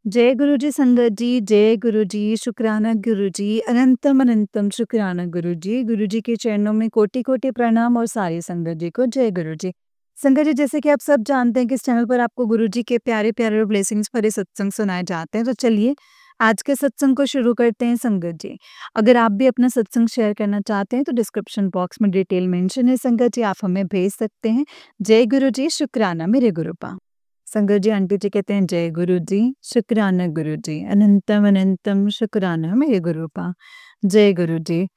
जय गुरु जी संगत जी, जय गुरु जी, शुक्राना गुरु जी, अनंतम अनंतम शुक्राना गुरु जी के चरणों में कोटि-कोटि प्रणाम और सारी संगत जी को जय गुरु जी। संगत जी जैसे कि आप सब जानते हैं कि इस चैनल पर आपको गुरु जी के प्यारे-प्यारे और ब्लेसिंग्स भरे सत्संग सुनाए जाते हैं, तो चलिए आज के सत्संग को शुरू करते हैं संगत जी। अगर आप भी अपना सत्संग शेयर करना चाहते हैं तो डिस्क्रिप्शन बॉक्स में डिटेल मेंशन है संगत जी, आप हमें भेज सकते हैं। जय गुरु जी, शुक्राना मेरे गुरुपा। संगत जी आंटी जी कहते हैं जय गुरु जी, शुक्राना गुरु जी, अनंतम अनंतम शुक्राना मेरे गुरुपा। जय गुरु जी।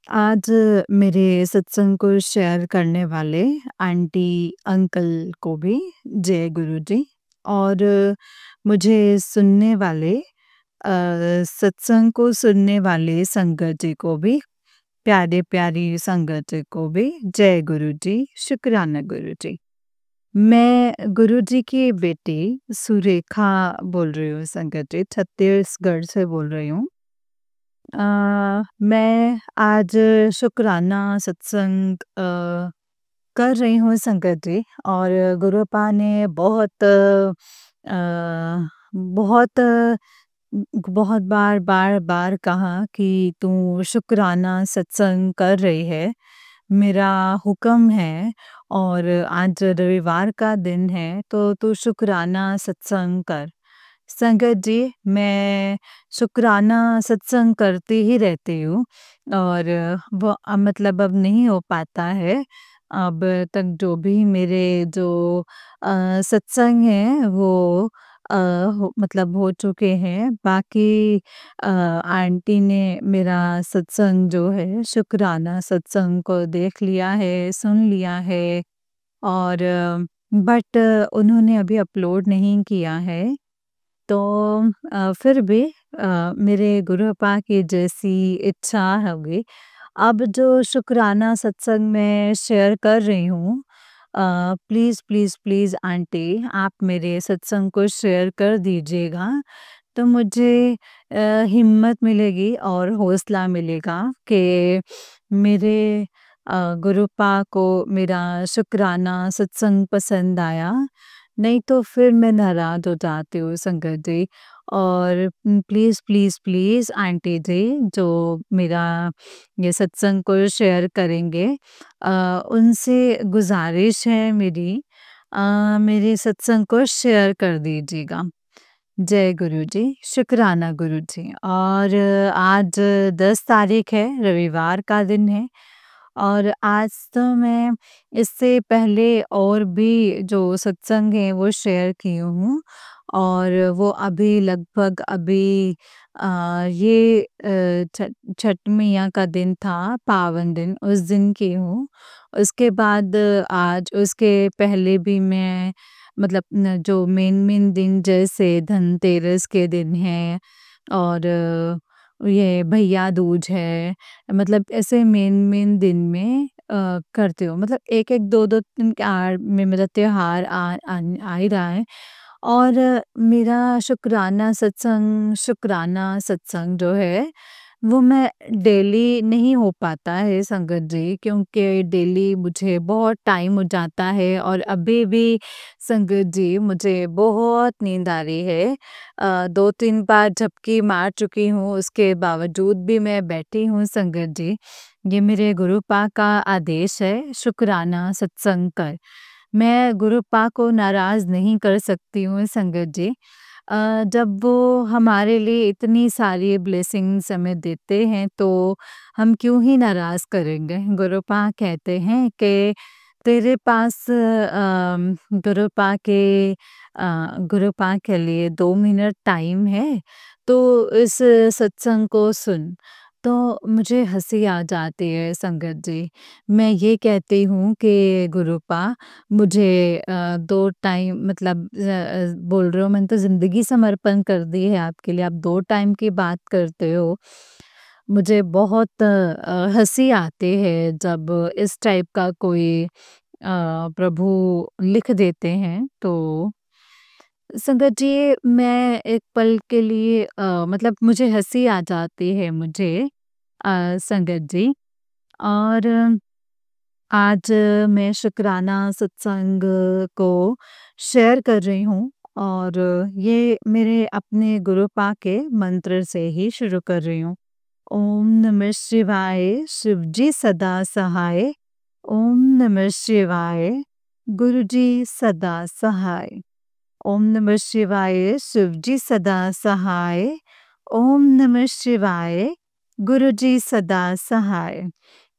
आज मेरे सत्संग को शेयर करने वाले आंटी अंकल को भी जय गुरु जी और मुझे सुनने वाले सत्संग को सुनने वाले संगत जी को भी प्यारे प्यारी संगत जी को भी जय गुरु जी, शुक्राना गुरु जी। मैं गुरुजी की बेटी सुरेखा बोल रही हूँ संगत जी, छत्तीसगढ़ से बोल रही हूँ। मैं आज शुक्राना सत्संग कर रही हूँ संगत जी और गुरुपा ने बहुत बहुत बार कहा कि तू शुक्राना सत्संग कर रही है। मेरा हुक्म है और आज रविवार का दिन है तो तू शुक्राना सत्संग कर। संगत जी, मैं शुक्राना सत्संग करती ही रहती हूँ और वो मतलब अब नहीं हो पाता है। अब तक जो भी मेरे जो सत्संग हैं वो मतलब हो चुके हैं। बाकी आंटी ने मेरा सत्संग जो है शुक्राना सत्संग को देख लिया है, सुन लिया है और बट उन्होंने अभी अपलोड नहीं किया है। तो फिर भी मेरे गुरुपा की जैसी इच्छा होगी, अब जो शुक्राना सत्संग मैं शेयर कर रही हूँ प्लीज़, प्लीज़, प्लीज़ आंटी आप मेरे सत्संग को शेयर कर दीजिएगा, तो मुझे हिम्मत मिलेगी और हौसला मिलेगा कि मेरे गुरुपा को मेरा शुक्राना सत्संग पसंद आया, नहीं तो फिर मैं नाराज़ हो जाती हूँ संगत जी। और प्लीज़, प्लीज़, प्लीज़ आंटी जी जो मेरा ये सत्संग को शेयर करेंगे उनसे गुज़ारिश है मेरी मेरे सत्संग को शेयर कर दीजिएगा। जय गुरु जी, शुक्राना गुरु जी। और आज 10 तारीख है, रविवार का दिन है और आज तो मैं इससे पहले और भी जो सत्संग हैं वो शेयर की हूँ और वो अभी लगभग अभी ये छठ मैया का दिन था, पावन दिन, उस दिन की हूँ। उसके बाद आज उसके पहले भी मैं मतलब न जो मेन दिन जैसे धनतेरस के दिन है और ये भैया दूज है, मतलब ऐसे मेन दिन में करती हूँ। मतलब 1-1, 2-2 दिन के आड़ में मेरा त्योहार आ ही रहा है और मेरा शुक्राना सत्संग जो है वो मैं डेली नहीं हो पाता है संगत जी, क्योंकि डेली मुझे बहुत टाइम हो जाता है और अभी भी संगत जी मुझे बहुत नींद आ रही है। 2-3 बार झपकी मार चुकी हूँ, उसके बावजूद भी मैं बैठी हूँ संगत जी। ये मेरे गुरुपा का आदेश है, शुक्राना सत्संग कर। मैं गुरुपा को नाराज़ नहीं कर सकती हूँ संगत जी। जब वो हमारे लिए इतनी सारी ब्लेसिंग्स हमें देते हैं तो हम क्यों ही नाराज़ करेंगे। गुरुपा कहते हैं कि तेरे पास गुरुपा के लिए 2 मिनट टाइम है, तो इस सत्संग को सुन। तो मुझे हँसी आ जाती है संगत जी। मैं ये कहती हूँ कि गुरुपा मुझे 2 टाइम मतलब बोल रहे हो मैंने तो ज़िंदगी समर्पण कर दी है आपके लिए, आप 2 टाइम की बात करते हो। मुझे बहुत हँसी आती है जब इस टाइप का कोई प्रभु लिख देते हैं तो संगत जी मैं एक पल के लिए मतलब मुझे हँसी आ जाती है मुझे संगत जी और आज मैं शुक्राना सत्संग को शेयर कर रही हूँ और ये मेरे अपने गुरुपा के मंत्र से ही शुरू कर रही हूँ। ओम नमः शिवाय, शिव जी सदा सहाय। ओम नमः शिवाय, गुरु जी सदा सहाय। ओम नमः शिवाय, शिव जी सदा सहाय। ओम नमः शिवाय, गुरु जी सदा सहाय।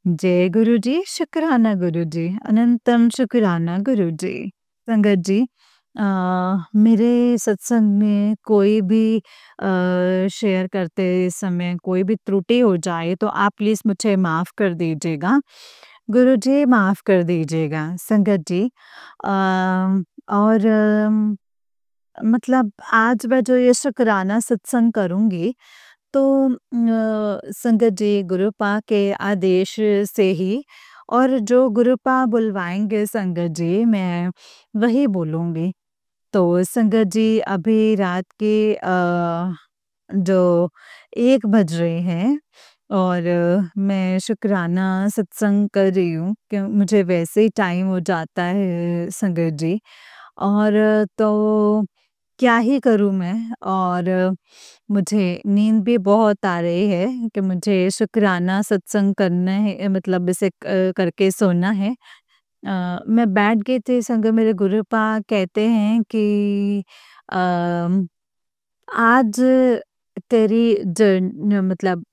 जय गुरु जी, शुक्राना गुरु जी, अनंतम शुक्राना गुरु जी। संगत जी, मेरे सत्संग में कोई भी शेयर करते समय कोई भी त्रुटि हो जाए तो आप प्लीज़ मुझे माफ़ कर दीजिएगा। गुरु जी माफ़ कर दीजिएगा। संगत जी, और मतलब आज मैं जो ये शुक्राना सत्संग करूँगी तो संगत जी गुरुपा के आदेश से ही, और जो गुरुपा बुलवाएँगे संगत जी मैं वही बोलूँगी। तो संगत जी अभी रात के जो 1 बज रहे हैं और मैं शुक्राना सत्संग कर रही हूँ कि मुझे वैसे ही टाइम हो जाता है संगत जी। और तो क्या ही करूँ मैं, और मुझे नींद भी बहुत आ रही है कि मुझे शुक्राना सत्संग करना है, मतलब इसे करके सोना है। मैं बैठ गई थी संग, मेरे गुरुपा कहते हैं कि अम, आज तेरी मतलब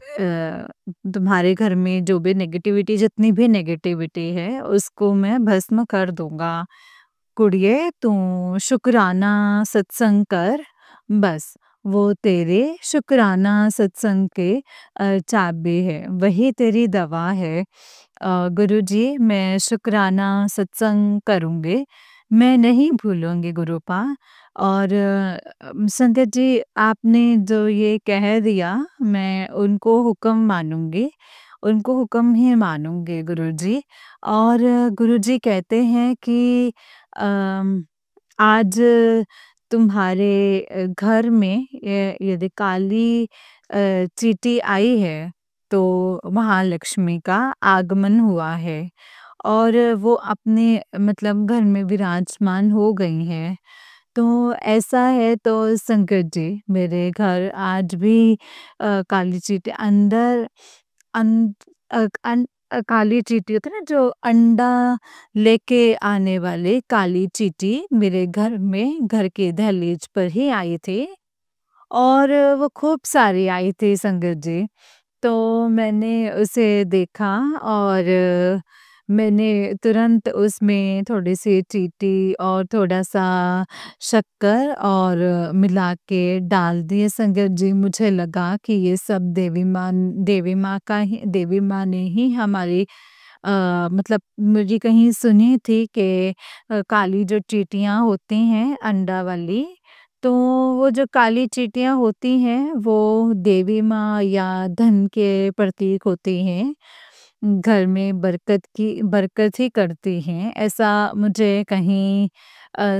तुम्हारे घर में जो भी नेगेटिविटी, जितनी भी नेगेटिविटी है उसको मैं भस्म कर दूंगा। कुड़िए तू शुक्राना सत्संग कर, बस वो तेरे शुक्राना सत्संग के चाबी है, वही तेरी दवा है। गुरुजी मैं शुक्राना सत्संग करूँगी, मैं नहीं भूलूँगी गुरुपा। और संगत जी आपने जो ये कह दिया मैं उनको हुक्म मानूँगी, उनको हुक्म ही मानूँगी गुरुजी। और गुरुजी कहते हैं कि अम, आज तुम्हारे घर में यदि काली चींटी आई है तो महालक्ष्मी का आगमन हुआ है और वो अपने मतलब घर में विराजमान हो गई हैं। तो ऐसा है तो संकट जी मेरे घर आज भी काली चींटी अंदर अन, काली चींटी होती है ना, जो अंडा लेके आने वाले काली चींटी मेरे घर में घर के दहलीज पर ही आई थी और वो खूब सारी आई थी संगत जी। तो मैंने उसे देखा और मैंने तुरंत उसमें थोड़ी-सी चींटी और थोड़ा-सा शक्कर और मिला के डाल दिए संगत जी। मुझे लगा कि ये सब देवी माँ ने ही हमारी मतलब मुझे कहीं सुनी थी कि काली जो चींटियाँ होती हैं अंडा वाली, तो वो जो काली चींटियाँ होती हैं वो देवी माँ या धन के प्रतीक होती हैं। घर में बरकत ही करती हैं, ऐसा मुझे कहीं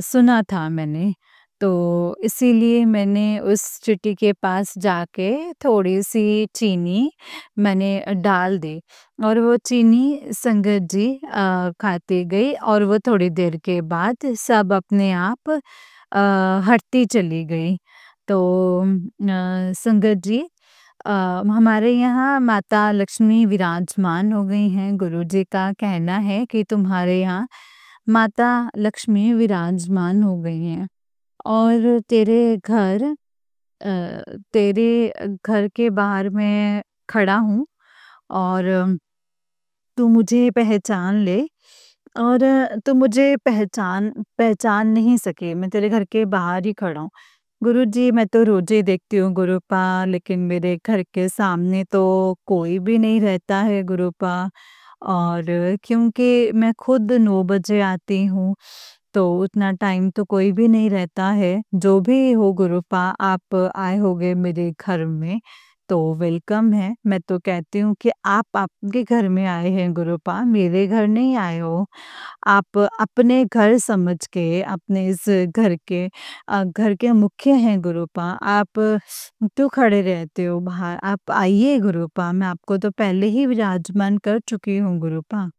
सुना था मैंने। तो इसीलिए मैंने उस चींटी के पास जाके थोड़ी-सी चीनी मैंने डाल दी और वो चीनी संगत जी खाती गई और वो थोड़ी देर के बाद सब अपने आप हटती चली गई। तो संगत जी, हमारे यहाँ माता लक्ष्मी विराजमान हो गई हैं। गुरुजी का कहना है कि तुम्हारे यहाँ माता लक्ष्मी विराजमान हो गई हैं और तेरे घर के बाहर मैं खड़ा हूँ और तू मुझे पहचान ले, और तू मुझे पहचान पहचान नहीं सके, मैं तेरे घर के बाहर ही खड़ा हूँ। गुरुजी मैं तो रोज़ ही देखती हूँ गुरुपा, लेकिन मेरे घर के सामने तो कोई भी नहीं रहता है गुरुपा। और क्योंकि मैं खुद 9 बजे आती हूँ, तो उतना टाइम तो कोई भी नहीं रहता है। जो भी हो गुरुपा, आप आए होंगे मेरे घर में तो वेलकम है। मैं तो कहती हूँ कि आप आपके घर में आए हैं गुरुपा, मेरे घर नहीं आए हो। आप अपने घर समझ के अपने इस घर के मुख्य हैं गुरुपा। आप क्यों खड़े रहते हो बाहर? आप आइए गुरुपा, मैं आपको तो पहले ही विराजमान कर चुकी हूँ गुरुपा।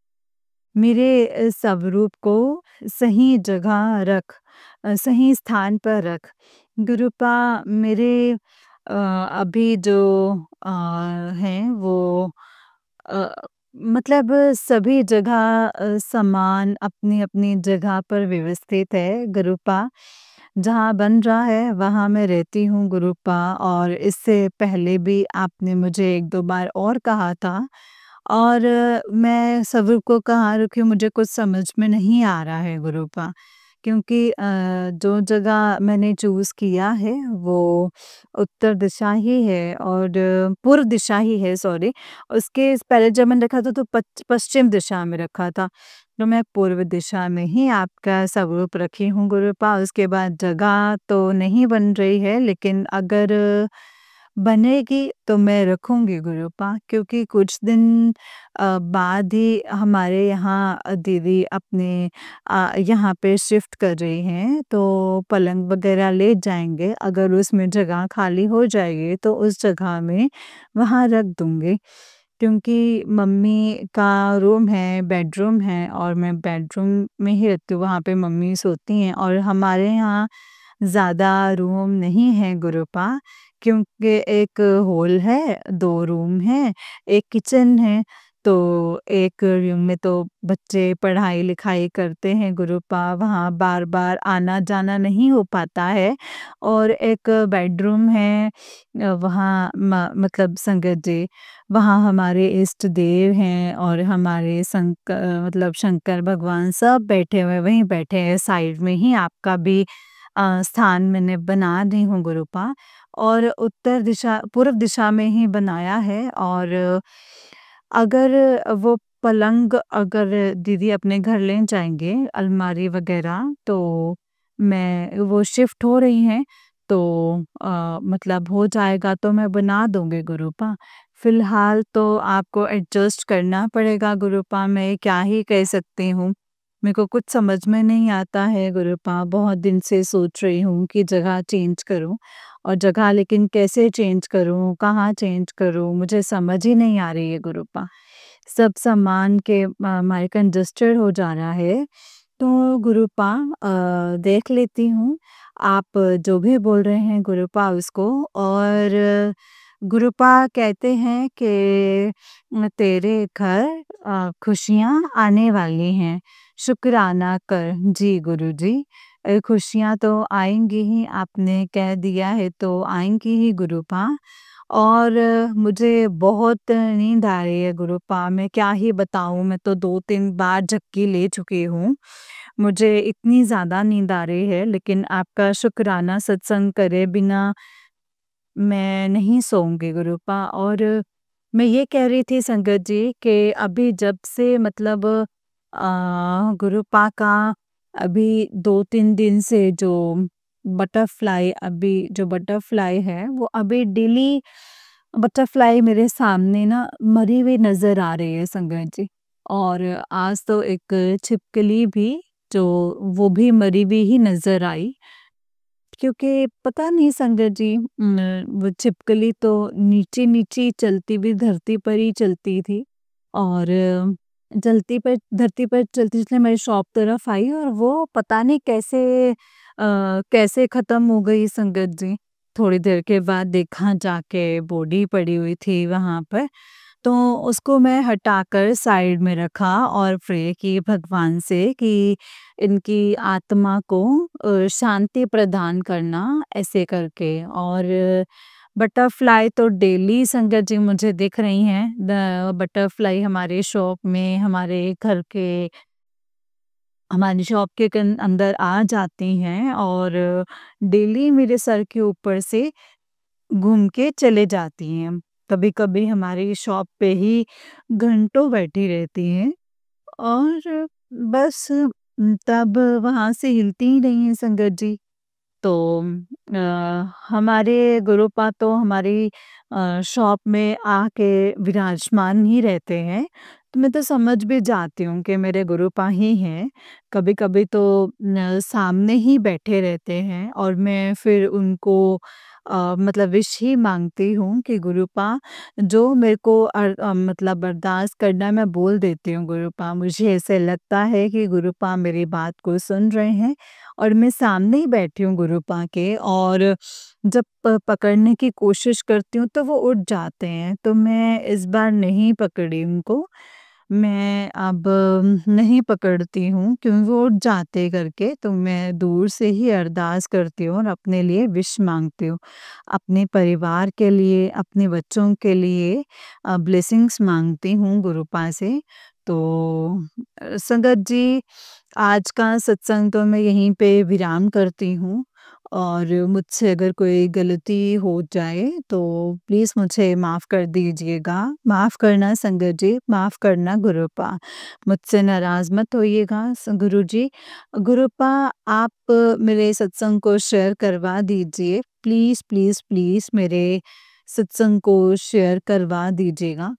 मेरे स्वरूप को सही जगह रख। सही स्थान पर रख। गुरुपा मेरे अभी जो अ, हैं वो अ, मतलब सभी जगह सामान अपनी-अपनी जगह पर व्यवस्थित है गुरुपा। जहाँ बन रहा है वहाँ मैं रहती हूँ गुरुपा, और इससे पहले भी आपने मुझे 1-2 बार और कहा था, और मैं सबको कहा रखी हूँ, मुझे कुछ समझ में नहीं आ रहा है गुरुपा। क्योंकि जो जगह मैंने चूज़ किया है वो उत्तर दिशा ही है, और पूर्व दिशा ही है, सॉरी। उसके पहले जब मैंने रखा था तो पश्चिम दिशा में रखा था। तो मैं पूर्व दिशा में ही आपका स्वरूप रखी हूँ गुरुपा। उसके बाद जगह तो नहीं बन रही है, लेकिन अगर बनेगी तो मैं रखूँगी गुरुपा, क्योंकि कुछ दिन बाद ही हमारे यहाँ दीदी अपने यहाँ पे शिफ्ट कर रही हैं, तो पलंग वगैरह ले जाएँगे। अगर उसमें जगह खाली हो जाएगी तो उस जगह में वहाँ रख दूँगी। क्योंकि मम्मी का रूम है, बेडरूम है, और मैं बेडरूम में ही रहती हूँ, वहाँ पे मम्मी सोती हैं, और हमारे यहाँ ज़्यादा रूम नहीं है गुरुपा, क्योंकि एक हॉल है, 2 रूम हैं, 1 किचन है, तो एक रूम में तो बच्चे पढ़ाई-लिखाई करते हैं गुरुपा, वहाँ बार-बार आना-जाना नहीं हो पाता है, और एक बेडरूम है, वहाँ मतलब संगत जी, वहाँ हमारे इष्ट देव हैं, और हमारे मतलब शंकर भगवान सब बैठे हुए वहीं बैठे हैं, साइड में ही आपका भी स्थान मैंने बना दी हूँ गुरुपा, और उत्तर दिशा पूर्व दिशा में ही बनाया है। और अगर वो पलंग अगर दीदी अपने घर ले जाएँगे, अलमारी वग़ैरह, तो मैं वो शिफ्ट हो रही हैं, तो मतलब हो जाएगा तो मैं बना दूँगी गुरुपा। फ़िलहाल तो आपको एडजस्ट करना पड़ेगा गुरुपा, मैं क्या ही कह सकती हूँ। मेरे को कुछ समझ में नहीं आता है गुरुपा, बहुत दिन से सोच रही हूँ कि जगह चेंज करूँ, और जगह लेकिन कैसे चेंज करूँ, कहाँ चेंज करूँ, मुझे समझ ही नहीं आ रही है गुरुपा। सब सामान के मारे कंजस्टेड हो जा रहा है, तो गुरुपा देख लेती हूँ, आप जो भी बोल रहे हैं गुरुपा उसको। और गुरुपा कहते हैं कि तेरे घर खुशियाँ आने वाली हैं, शुक्राना कर। जी गुरुजी, खुशियाँ तो आएँगी ही, आपने कह दिया है तो आएँगी ही गुरुपा। और मुझे बहुत नींद आ रही है गुरुपा, मैं क्या ही बताऊँ, मैं तो 2-3 बार झपकी ले चुकी हूँ। मुझे इतनी ज़्यादा नींद आ रही है, लेकिन आपका शुक्राना सत्संग करे बिना मैं नहीं सोऊँगी गुरुपा। और मैं ये कह रही थी संगत जी कि अभी जब से मतलब गुरुपा का अभी 2-3 दिन से जो बटरफ्लाई है, वो अभी डेली बटरफ्लाई मेरे सामने ना मरी हुई नज़र आ रही है संगत जी। और आज तो एक छिपकली भी, जो वो भी मरी हुई ही नज़र आई। क्योंकि पता नहीं संगत जी, वो छिपकली तो नीचे-नीचे ही चलती भी धरती पर ही चलती थी, और धरती पर चलते-चलते मेरी शॉप तरफ आई, और वो पता नहीं कैसे ख़त्म हो गई संगत जी। थोड़ी देर के बाद देखा जाके बॉडी पड़ी हुई थी वहाँ पर। तो उसको मैं हटाकर साइड में रखा, और प्रे की भगवान से कि इनकी आत्मा को शांति प्रदान करना, ऐसे करके। और बटरफ्लाई तो डेली संगत जी मुझे दिख रही हैं। बटरफ्लाई हमारी शॉप के अंदर आ जाती हैं, और डेली मेरे सर के ऊपर से घूम के चले जाती हैं। कभी-कभी हमारी शॉप पे ही घंटों बैठी रहती हैं, और बस तब वहाँ से हिलती ही नहीं है संगत जी। तो हमारे गुरुपा तो हमारी शॉप में आके विराजमान ही रहते हैं, तो मैं तो समझ भी जाती हूँ कि मेरे गुरुपा ही हैं। कभी-कभी तो सामने ही बैठे रहते हैं, और मैं फिर उनको मतलब विश ही माँगती हूँ कि गुरुपा जो मेरे को मतलब बर्दाश्त करना मैं बोल देती हूँ गुरुपा। मुझे ऐसे लगता है कि गुरुपा मेरी बात को सुन रहे हैं और मैं सामने ही बैठी हूँ गुरुपा के, और जब पकड़ने की कोशिश करती हूँ तो वो उठ जाते हैं। तो मैं इस बार नहीं पकड़ी उनको। मैं अब नहीं पकड़ती हूँ क्योंकि वो उठ जाते करके, तो मैं दूर से ही अरदास करती हूँ और अपने लिए विश माँगती हूँ। अपने परिवार के लिए, अपने बच्चों के लिए ब्लेसिंग्स माँगती हूँ गुरुपा से। तो संगत जी, आज का सत्संग तो मैं यहीं पे विराम करती हूँ, और मुझसे अगर कोई गलती हो जाए तो प्लीज़ मुझे माफ़ कर दीजिएगा। माफ़ करना संगत जी, माफ़ करना गुरुपा। मुझसे नाराज़ मत होइएगा गुरुजी। गुरुपा, आप मेरे सत्संग को शेयर करवा दीजिए। प्लीज़, प्लीज़, प्लीज़ मेरे सत्संग को शेयर करवा दीजिएगा।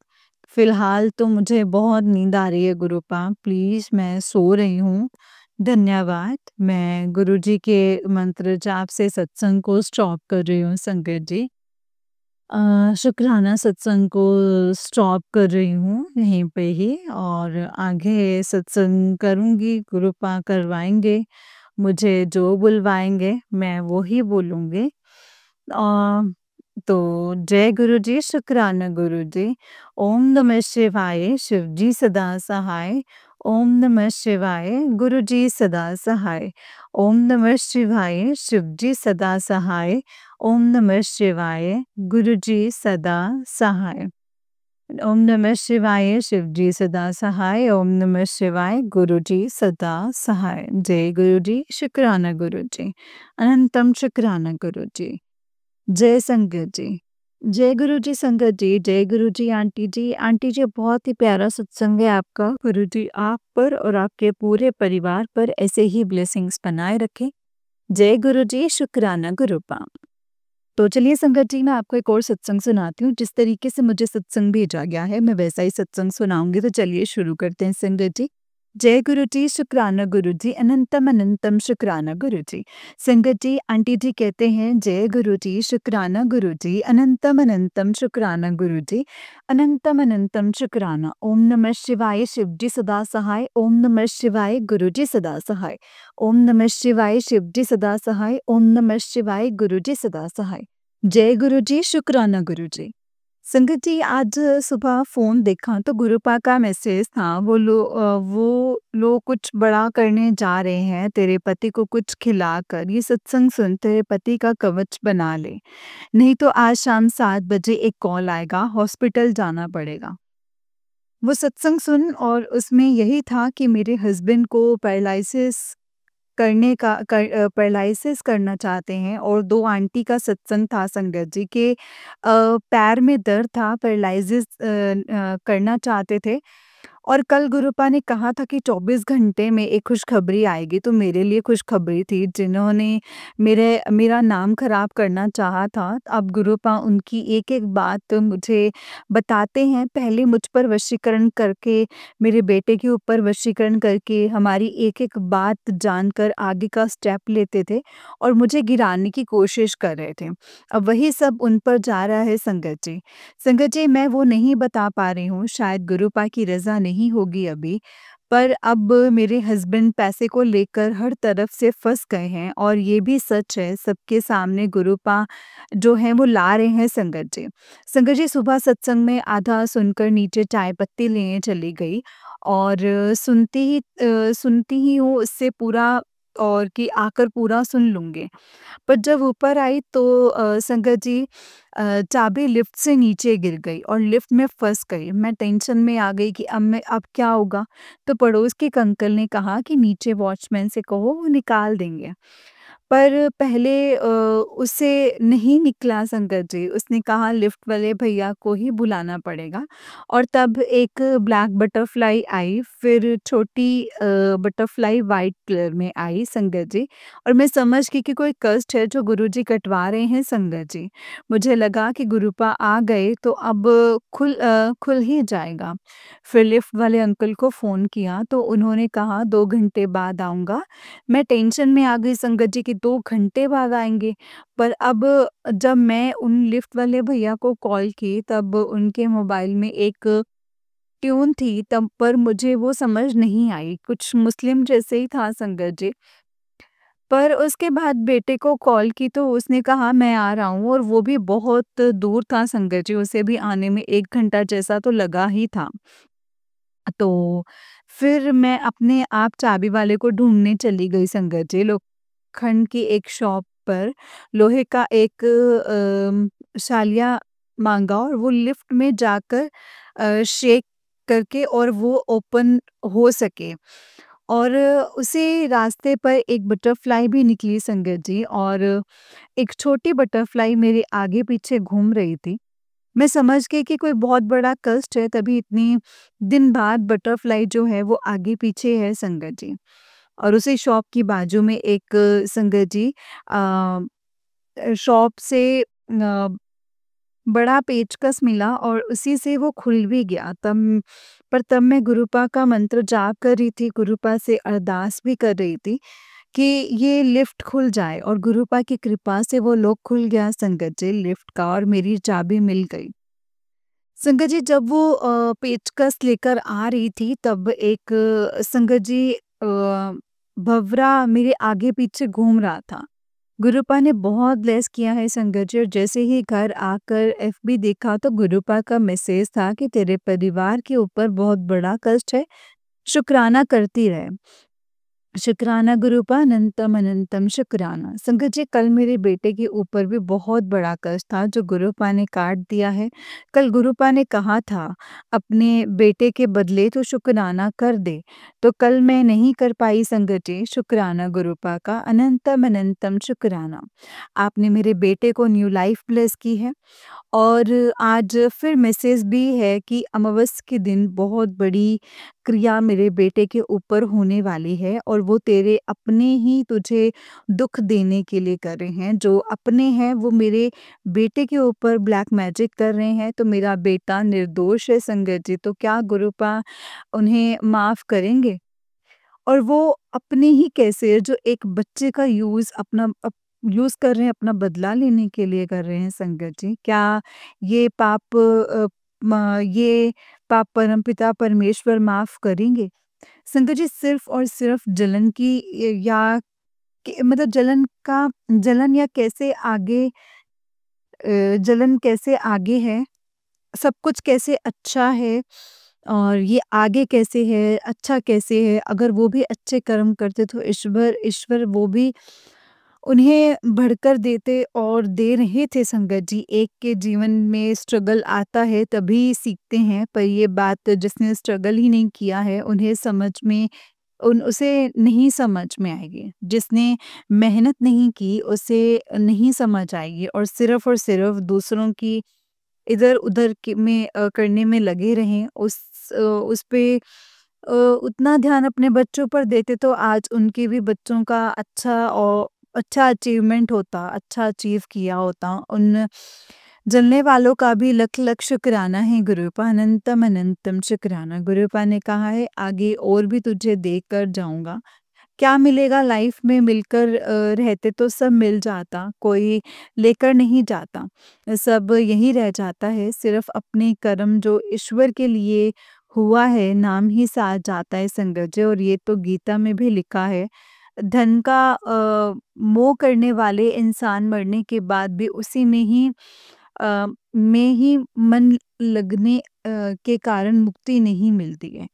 फ़िलहाल तो मुझे बहुत नींद आ रही है गुरुपा, प्लीज़ मैं सो रही हूँ। धन्यवाद। मैं गुरुजी के मंत्र जाप से सत्संग को स्टॉप कर रही हूँ संगत जी। शुक्राना सत्संग को स्टॉप कर रही हूँ यहीं पे ही, और आगे सत्संग करूँगी, कृपा करवाएँगे। मुझे जो बुलवाएँगे मैं वो ही बोलूँगी। अ, तो जय गुरुजी, शुक्राना गुरुजी। ओम नमः शिवाय, शिवजी सदा सहाय। ओम नमः शिवाय, गुरुजी सदा सहाय। ओम नमः शिवाय, शिवजी सदा सहाय। ओम नमः शिवाय, गुरुजी सदा सहाय। ओम नमः शिवाय, शिवजी सदा सहाय। ओम नमः शिवाय, गुरुजी सदा सहाय। जय गुरुजी, शुक्राना गुरुजी। अनंतम शुक्राना गुरुजी। जय संगत जी। जय गुरुजी संगत जी, जय गुरुजी आंटी जी। आंटी जी, बहुत ही प्यारा सत्संग है आपका। गुरुजी आप पर और आपके पूरे परिवार पर ऐसे ही ब्लेसिंग्स बनाए रखें। जय गुरुजी, शुक्राना गुरुपा। तो चलिए संगत जी, मैं आपको एक और सत्संग सुनाती हूँ। जिस तरीके से मुझे सत्संग भेजा गया है मैं वैसा ही सत्संग सुनाऊंगी। तो चलिए शुरू करते हैं संगत जी। जय गुरु जी, शुक्राना गुरु जी, अनंतम अनंतम शुक्राना गुरु जी। संगत जी, आंटी जी कहते हैं जय गुरु जी, शुक्राना गुरु जी, अनंतम अनंतम शुक्राना गुरु जी, अनंतम अनंतम शुक्राना। ओम नमः शिवाय, शिव जी सदा सहाय। ओम नमः शिवाय, गुरु जी सदा सहाय। ओम नमः शिवाय, शिव जी सदा सहाय। ओम नमः शिवाय, गुरु जी सदा सहाय। जय गुरु जी, शुक्राना गुरु जी। संगत जी, आज सुबह फ़ोन देखा तो गुरुपा का मैसेज था। वो लोग कुछ बड़ा करने जा रहे हैं, तेरे पति को कुछ खिलाकर ये सत्संग सुन, तेरे पति का कवच बना ले, नहीं तो आज शाम 7 बजे एक कॉल आएगा, हॉस्पिटल जाना पड़ेगा। वो सत्संग सुन, और उसमें यही था कि मेरे हस्बैंड को पैरालिसिस करना चाहते हैं, और 2 आंटी का सत्संग था संगत जी के पैर में दर्द था, पैरालिसिस करना चाहते थे। और कल गुरुपा ने कहा था कि 24 घंटे में एक खुशखबरी आएगी, तो मेरे लिए खुशखबरी थी। जिन्होंने मेरा नाम खराब करना चाहा था, अब गुरुपा उनकी एक-एक बात मुझे बताते हैं। पहले मुझ पर वशीकरण करके, मेरे बेटे के ऊपर वशीकरण करके, हमारी एक-एक बात जानकर आगे का स्टेप लेते थे और मुझे गिराने की कोशिश कर रहे थे। अब वही सब उन पर जा रहा है संगत जी। संगत जी, मैं वो नहीं बता पा रही हूँ, शायद गुरुपा की रज़ा नहीं होगी अभी, पर अब मेरे हस्बैंड पैसे को लेकर हर तरफ से फँस गए हैं, और ये भी सच है, सबके सामने गुरुपा जो हैं वो ला रहे हैं संगत जी। संगत जी, सुबह सत्संग में आधा सुनकर नीचे चाय पत्ती लेने चली गई, और सुनती ही हूँ उससे पूरा, और कि आकर पूरा सुन लूँगी। पर जब ऊपर आई तो संगत जी, चाबी लिफ्ट से नीचे गिर गई और लिफ्ट में फँस गई। मैं टेंशन में आ गई कि अब क्या होगा? तो पड़ोस के एक अंकल ने कहा कि नीचे वॉचमैन से कहो, वो निकाल देंगे। पर पहले उसे नहीं निकला संगत जी, उसने कहा लिफ्ट वाले भैया को ही बुलाना पड़ेगा, और तब एक ब्लैक बटरफ्लाई आई, फिर छोटी बटरफ्लाई व्हाइट कलर में आई संगत जी, और मैं समझ गई कि कोई कष्ट है जो गुरुजी कटवा रहे हैं संगत जी। मुझे लगा कि गुरुपा आ गए तो अब खुल ही जाएगा। फिर लिफ्ट वाले अंकल को फ़ोन किया तो उन्होंने कहा 2 घंटे बाद आऊँगा। मैं टेंशन में आ गई संगत जी कि कि 2 घंटे बाद आएँगे। पर अब जब मैं उन लिफ्ट वाले भैया को कॉल की तब उनके मोबाइल में एक ट्यून थी, तब पर मुझे वो समझ नहीं आई, कुछ मुस्लिम जैसे ही था संगत जी। पर उसके बाद बेटे को कॉल की तो उसने कहा मैं आ रहा हूँ, और वो भी बहुत दूर था संगत जी, उसे भी आने में 1 घंटा जैसा तो लगा ही था। तो फिर मैं अपने आप चाबी वाले को ढूँढने चली गई संगत जी, लोखंड की एक शॉप पर लोहे का एक शालिया माँगा, और वो लिफ्ट में जाकर शेक करके और वो ओपन हो सके। और उसी रास्ते पर एक बटरफ्लाई भी निकली संगत जी, और एक छोटी बटरफ्लाई मेरे आगे-पीछे घूम रही थी। मैं समझ गई कि कोई बहुत बड़ा कष्ट है, तभी इतनी दिन बाद बटरफ्लाई जो है वो आगे-पीछे है संगत जी। और उसी शॉप की बाजू में एक संगत जी शॉप से बड़ा पेचकस मिला और उसी से वो खुल भी गया। तब मैं गुरुपा का मंत्र जाप कर रही थी, गुरुपा से अरदास भी कर रही थी कि ये लिफ्ट खुल जाए, और गुरुपा की कृपा से वो लॉक खुल गया संगत जी लिफ्ट का, और मेरी चाबी मिल गई। संगत जी जब वो पेचकस लेकर आ रही थी तब एक संगत जी भँवरा मेरे आगे-पीछे घूम रहा था। गुरुपा ने बहुत ब्लेस किया है संगत जी, और जैसे ही घर आकर एफबी देखा तो गुरुपा का मैसेज था कि तेरे परिवार के ऊपर बहुत बड़ा कष्ट है, शुक्राना करती रहे। शुक्राना गुरुपा अनंतम अनंतम शुक्राना। संगत जी कल मेरे बेटे के ऊपर भी बहुत बड़ा कष्ट था जो गुरुपा ने काट दिया है। कल गुरुपा ने कहा था अपने बेटे के बदले तो शुक्राना कर दे, तो कल मैं नहीं कर पाई संगत जी, शुक्राना गुरुपा का अनंतम अनंतम शुक्राना। आपने मेरे बेटे को न्यू लाइफ ब्लेस की है, और आज फिर मैसेज भी है कि अमावस्या के दिन बहुत बड़ी क्रिया मेरे बेटे के ऊपर होने वाली है, और वो तेरे अपने ही तुझे दुख देने के लिए कर रहे हैं। जो अपने हैं वो मेरे बेटे के ऊपर ब्लैक मैजिक कर रहे हैं, तो मेरा बेटा निर्दोष है संगत जी, तो क्या गुरुपा उन्हें माफ़ करेंगे? और वो अपने ही कैसे जो एक बच्चे का यूज़ कर रहे हैं, अपना बदला लेने के लिए कर रहे हैं संगत जी। क्या ये पाप ये पाप परमपिता परमेश्वर माफ़ करेंगे? संगत जी सिर्फ़ और सिर्फ़ जलन की या कि मतलब जलन या कैसे आगे जलन कैसे आगे है, सब कुछ कैसे अच्छा है, और ये आगे कैसे है, अच्छा कैसे है, अगर वो भी अच्छे कर्म करते तो ईश्वर ईश्वर वो भी उन्हें बढ़कर देते, और दे रहे थे संगत जी। एक के जीवन में स्ट्रगल आता है तभी सीखते हैं, पर ये बात जिसने स्ट्रगल ही नहीं किया है उन्हें समझ में उन उसे नहीं समझ में आएगी। जिसने मेहनत नहीं की उसे नहीं समझ आएगी, और सिर्फ़ दूसरों की इधर-उधर में करने में लगे रहें, उस पे उतना ध्यान अपने बच्चों पर देते तो आज उनके भी बच्चों का अच्छा अचीवमेंट होता, अच्छा अचीव किया होता। उन जलने वालों का भी लख-लख शुक्राना है गुरूपा, अनंतम अनंतम शुक्राना। गुरूपा ने कहा है आगे और भी तुझे देकर जाऊँगा। क्या मिलेगा लाइफ में, मिलकर रहते तो सब मिल जाता, कोई लेकर नहीं जाता। सब यही रह जाता है, सिर्फ़ अपने कर्म जो ईश्वर के लिए हुआ है, नाम ही साथ जाता है संगत जी, और ये तो गीता में भी लिखा है। धन का मोह करने वाले इंसान मरने के बाद भी उसी में ही मन लगने के कारण मुक्ति नहीं मिलती है।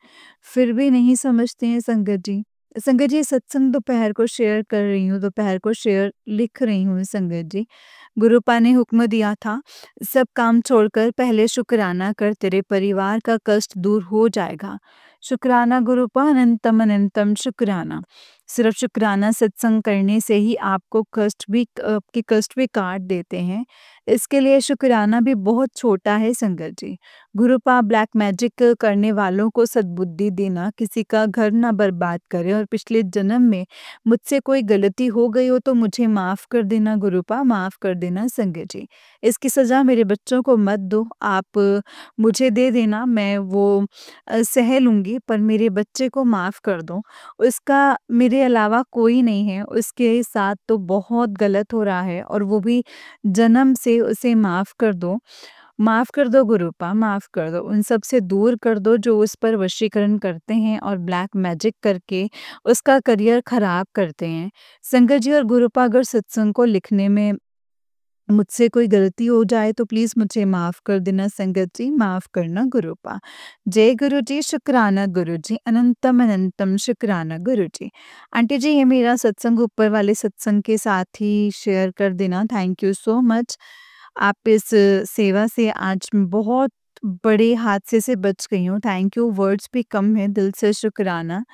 फिर भी नहीं समझते हैं संगत जी। संगत जी सत्संग दोपहर को शेयर कर रही हूँ, दोपहर को शेयर लिख रही हूँ संगत जी। गुरुपा ने हुक्म दिया था, सब काम छोड़कर पहले शुक्राना कर, तेरे परिवार का कष्ट दूर हो जाएगा। शुक्राना गुरुपा, अनंतम अनंतम शुक्राना। सिर्फ शुक्राना सत्संग करने से ही आपके कष्ट भी काट देते हैं। इसके लिए शुक्राना भी बहुत छोटा है संगत जी। गुरुपा ब्लैक मैजिक करने वालों को सद्बुद्धि देना, किसी का घर ना बर्बाद करे, और पिछले जन्म में मुझसे कोई गलती हो गई हो तो मुझे माफ़ कर देना गुरुपा, माफ़ कर देना संगत जी। इसकी सज़ा मेरे बच्चों को मत दो, आप मुझे दे देना, मैं वो सह लूँगी, पर मेरे बच्चे को माफ़ कर दो। उसका मेरे उसके अलावा कोई नहीं है, उसके साथ तो बहुत गलत हो रहा है और वो भी जन्म से। उसे माफ़ कर दो। माफ़ कर दो गुरूपा, माफ़ कर दो। उन सब से दूर कर दो जो उस पर वशीकरण करते हैं और ब्लैक मैजिक करके उसका करियर ख़राब करते हैं। संगत जी और गुरूपा, अगर सत्संग को लिखने में मुझसे कोई गलती हो जाए तो प्लीज़ मुझे माफ़ कर देना संगत जी, माफ़ करना गुरूपा। जय गुरु जी, शुक्राना गुरु जी, अनंतम अनंतम शुक्राना गुरु जी। आंटी जी, ये मेरा सत्संग ऊपर वाले सत्संग के साथ ही शेयर कर देना। Thank you so much. आप इस सेवा से आज मैं बहुत बड़े हादसे से बच गई हूँ। थैंक यू, वर्ड्स भी कम है, दिल से शुक्राना।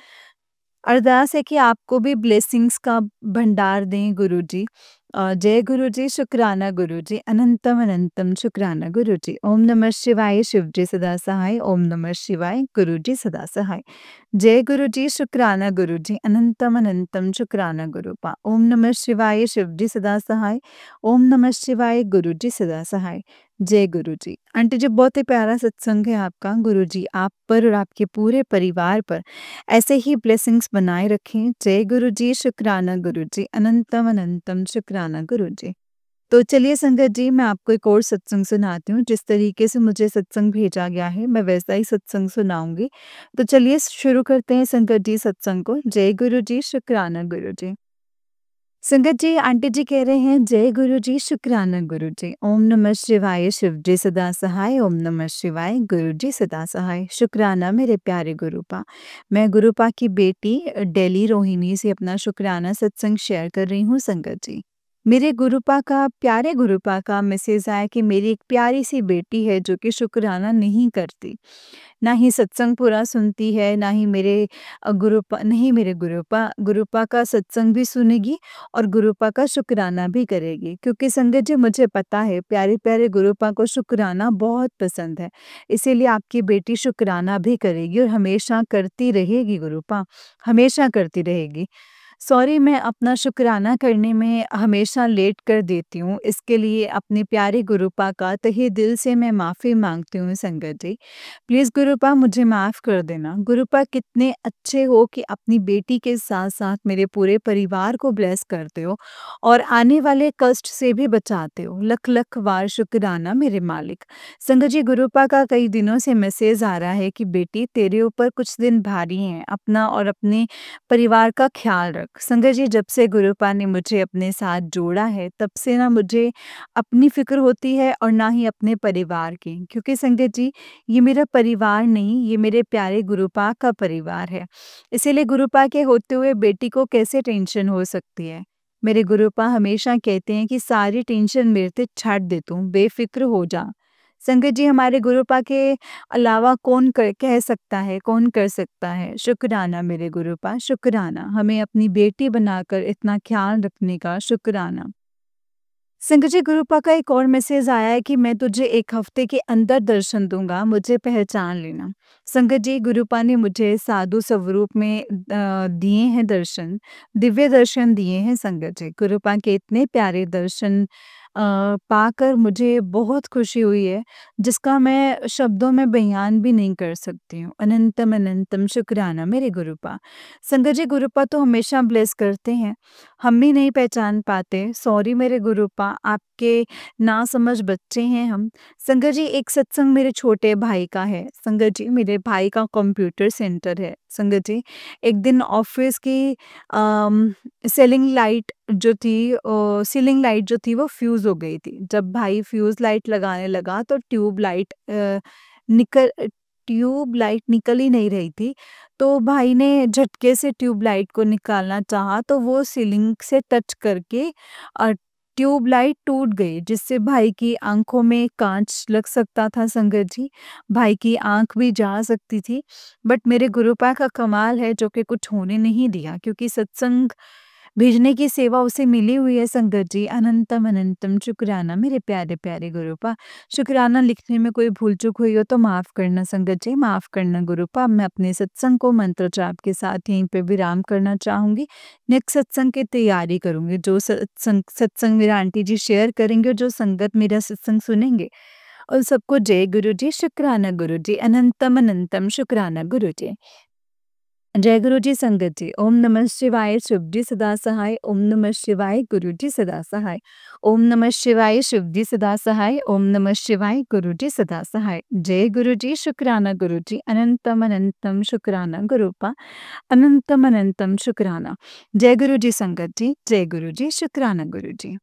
अरदास है कि आपको भी ब्लेसिंग्स का भंडार दें गुरुजी। जय गुरुजी, शुक्राना गुरुजी, अनंतम अनंतम शुक्राना गुरुजी। ओम नमः शिवाय, शिव जी सदा सहाय। ओम नमः शिवाय, गुरुजी सदा सहाय। जय गुरुजी, शुक्राना गुरुजी, अनंतम अनंतम शुक्राना गुरुपा। ओम नमः शिवाय, शिव जी सदा सहाय। ओम नमः शिवाय, गुरुजी सदा सहाय। जय गुरुजी। आंटी जी, बहुत ही प्यारा सत्संग है आपका। गुरुजी आप पर और आपके पूरे परिवार पर ऐसे ही ब्लेसिंग्स बनाए रखें। जय गुरु जी, शुक्राना गुरु जी, अनंतम अनंतम शुक्राना गुरु जी। तो चलिए संगत जी, मैं आपको एक और सत्संग सुनाती हूँ। जिस तरीके से मुझे सत्संग भेजा गया है, मैं वैसा ही सत्संग सुनाऊंगी। तो चलिए शुरू करते हैं संगत जी सत्संग को। जय गुरु जी, शुक्राना गुरु जी। संगत जी, आंटी जी कह रहे हैं, जय गुरु जी, शुक्राना गुरु जी। ओम नमः शिवाय, शिव जी सदा सहाय। ओम नमः शिवाय, गुरु जी सदा सहाय। शुक्राना मेरे प्यारे गुरुपा। मैं गुरुपा की बेटी डेली रोहिणी से अपना शुक्राना सत्संग शेयर कर रही हूँ संगत जी। मेरे गुरुपा का, प्यारे गुरुपा का मैसेज आया कि मेरी एक प्यारी सी बेटी है जो कि शुक्राना नहीं करती। ना ही सत्संग पूरा सुनती है, ना ही मेरे गुरुपा, नहीं मेरे गुरुपा, गुरुपा का सत्संग भी सुनेगी और गुरुपा का शुक्राना भी करेगी। क्योंकि संगत जी, मुझे पता है प्यारे-प्यारे गुरुपा को शुक्राना बहुत पसंद है। इसीलिए आपकी बेटी शुक्राना भी करेगी और हमेशा करती रहेगी गुरुपा, हमेशा करती रहेगी। सॉरी, मैं अपना शुक्राना करने में हमेशा लेट कर देती हूँ। इसके लिए अपने प्यारे गुरुपा का तहे दिल से मैं माफ़ी माँगती हूँ संगत जी। प्लीज़ गुरुपा, मुझे माफ़ कर देना। गुरुपा, कितने अच्छे हो कि अपनी बेटी के साथ-साथ मेरे पूरे परिवार को ब्लेस करते हो और आने वाले कष्ट से भी बचाते हो। लख-लख वार शुक्राना मेरे मालिक। संगत जी, गुरुपा का कई दिनों से मैसेज आ रहा है कि बेटी तेरे ऊपर कुछ दिन भारी हैं, अपना और अपने परिवार का ख़्याल रख। संगत जी, जब से गुरुपा ने मुझे अपने साथ जोड़ा है, तब से ना मुझे अपनी फ़िक्र होती है और ना ही अपने परिवार की। क्योंकि संगत जी, ये मेरा परिवार नहीं, ये मेरे प्यारे गुरुपा का परिवार है। इसीलिए गुरुपा के होते हुए बेटी को कैसे टेंशन हो सकती है? मेरे गुरुपा हमेशा कहते हैं कि सारी टेंशन मेरे से छाड़ दे तू, बेफ़िक्र हो जा। संगत जी, हमारे गुरुपा के अलावा कौन कह सकता है, कौन कर सकता है? शुक्राना मेरे गुरुपा, शुक्राना। हमें अपनी बेटी बनाकर इतना ख़्याल रखने का शुक्राना। संगत जी, गुरुपा का एक और मैसेज आया है कि मैं तुझे 1 हफ्ते के अंदर दर्शन दूँगा, मुझे पहचान लेना। संगत जी, गुरुपा ने मुझे साधु स्वरूप में दिए हैं दर्शन, दिव्य दर्शन दिए हैं संगत जी। गुरुपा के इतने प्यारे दर्शन पाकर मुझे बहुत खुशी हुई है, जिसका मैं शब्दों में बयान भी नहीं कर सकती हूँ। अनंतम अनंतम शुक्राना मेरे गुरुपा। संगत जी, गुरुपा तो हमेशा ब्लेस करते हैं, हम भी नहीं पहचान पाते। सॉरी मेरे गुरुपा, आपके नासमझ बच्चे हैं हम। संगत जी, एक सत्संग मेरे छोटे भाई का है। संगत जी, मेरे भाई का कंप्यूटर सेंटर है। संगत जी, एक दिन ऑफ़िस की अम, सीलिंग लाइट जो थी वो फ्यूज़ हो गई थी। जब भाई फ्यूज़ लाइट लगाने लगा तो निकल ट्यूब लाइट निकल ही नहीं रही थी। तो भाई ने झटके से ट्यूब लाइट को निकालना चाहा तो वो सीलिंग से टच करके अ, ट्यूब लाइट टूट गई, जिससे भाई की आँखों में काँच लग सकता था संगत जी, भाई की आँख भी जा सकती थी। बट मेरे गुरुपा का कमाल है जो कि कुछ होने नहीं दिया, क्योंकि सत्संग भेजने की सेवा उसे मिली हुई है संगत जी। अनंतम अनंतम शुक्राना मेरे प्यारे-प्यारे गुरुपा। शुक्राना लिखने में कोई भूल-चूक हुई हो तो माफ़ करना संगत जी, माफ़ करना गुरुपा। मैं अपने सत्संग को मंत्र जाप के साथ यहीं पे विराम करना चाहूँगी। नेक्स्ट सत्संग की तैयारी करूँगी। जो सत्संग मेरा आंटी जी शेयर करेंगे और जो संगत मेरा सत्संग सुनेंगे, उन सबको जय गुरु जी, शुक्राना गुरु जी, अनंतम अनंतम शुक्राना गुरु जी। जय गुरु जी संगत जी। ओम नमः शिवाय शुभ जी सदा सहाय। ओम नमः शिवाय गुरु जी सदा सहाय। ओम नमः शिवाय शिव जी सदा सहाय। ओम नमः शिवाय गुरु जी सदा सहाय। जय गुरु जी शुक्राना गुरु जी अनंतम अनंतम शुक्राना गुरुपा अनंतम अनंतम शुक्राना। जय गुरु जी संगत जी। जय गुरु जी शुक्राना गुरु जी।